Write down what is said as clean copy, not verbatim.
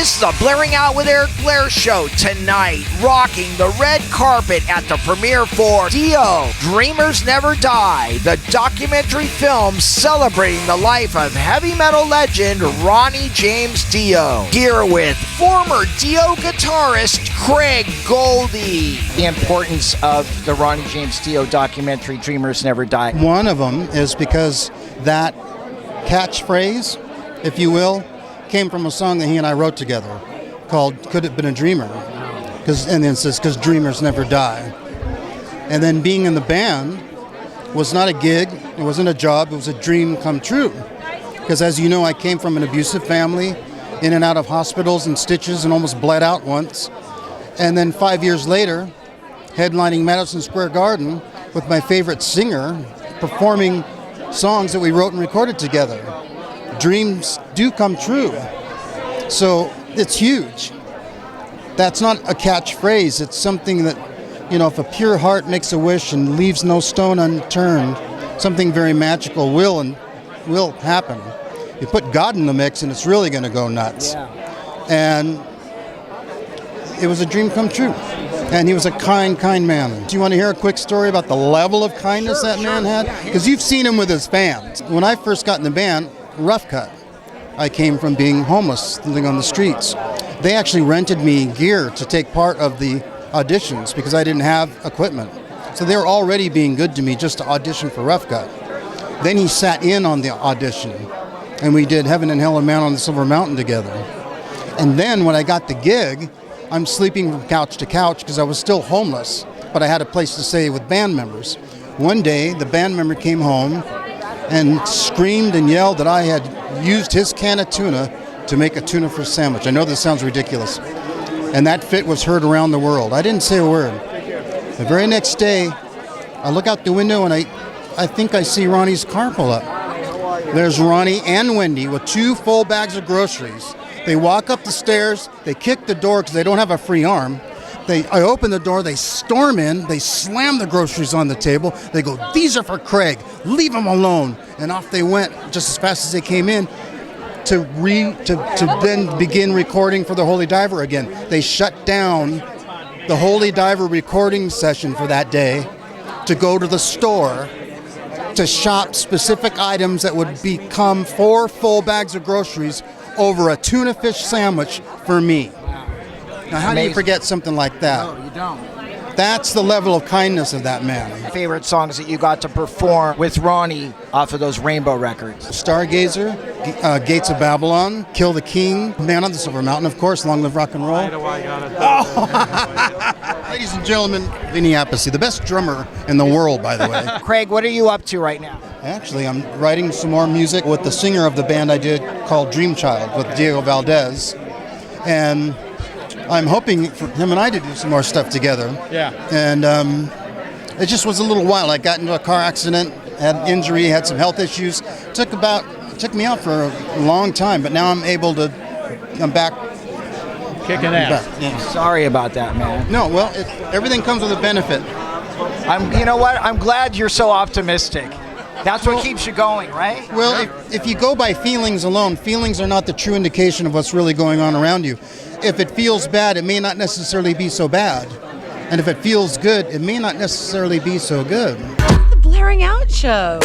This is a Blairing Out with Eric Blair show tonight, rocking the red carpet at the premiere for Dio Dreamers Never Die, the documentary film celebrating the life of heavy metal legend Ronnie James Dio. Here with former Dio guitarist Craig GOLDY. The importance of the Ronnie James Dio documentary Dreamers Never Die. One of them is because that catchphrase, if you will, came from a song that he and I wrote together called Could Have Been a Dreamer. And then it says, because dreamers never die. And then being in the band was not a gig, it wasn't a job, it was a dream come true. Because as you know, I came from an abusive family, in and out of hospitals and stitches and almost bled out once. And then 5 years later, headlining Madison Square Garden with my favorite singer, performing songs that we wrote and recorded together. Dreams do come true. So it's huge. That's not a catchphrase. It's something that, you know, if a pure heart makes a wish and leaves no stone unturned, something very magical will happen. You put God in the mix and it's really going to go nuts. Yeah. And it was a dream come true. And he was a kind man. Do you want to hear a quick story about the level of kindness that man had? Because you've seen him with his fans. When I first got in the band, rough cut. I came from being homeless, living on the streets. They actually rented me gear to take part of the auditions because I didn't have equipment. So they were already being good to me just to audition for Rough Cut. Then he sat in on the audition, and we did Heaven and Hell and Man on the Silver Mountain together. And then when I got the gig, I'm sleeping from couch to couch because I was still homeless, but I had a place to stay with band members. One day, the band member came home and screamed and yelled that I had used his can of tuna to make a tuna fish sandwich. I know this sounds ridiculous. And that fit was heard around the world. I didn't say a word. The very next day, I look out the window and I think I see Ronnie's car pull up. There's Ronnie and Wendy with 2 full bags of groceries. They walk up the stairs, they kick the door because they don't have a free arm. I open the door, they storm in, they slam the groceries on the table. They go, "These are for Craig, leave him alone." And off they went just as fast as they came in to then begin recording for the Holy Diver again. They shut down the Holy Diver recording session for that day to go to the store to shop specific items that would become 4 full bags of groceries over a tuna fish sandwich for me. Now, how do you forget something like that? No, you don't. That's the level of kindness of that man. Favorite songs that you got to perform with Ronnie off of those Rainbow records? Stargazer, Gates of Babylon, Kill the King, Man on the Silver Mountain, of course, Long Live Rock and Roll. Ladies and gentlemen, Vinny Appice, the best drummer in the world, by the way. Craig, what are you up to right now? Actually, I'm writing some more music with the singer of the band I did called Dream Child with Diego Valdez. And I'm hoping for him and I to do some more stuff together. Yeah. And it just was a little while. I got into a car accident, had an injury, had some health issues. Took me out for a long time, but now I'm back. Kicking ass. Yeah. Sorry about that, man. No, well, everything comes with a benefit. You know what? I'm glad you're so optimistic. That's what keeps you going, right? Well, if you go by feelings alone, feelings are not the true indication of what's really going on around you. If it feels bad, it may not necessarily be so bad. And if it feels good, it may not necessarily be so good. The Blairing Out Show.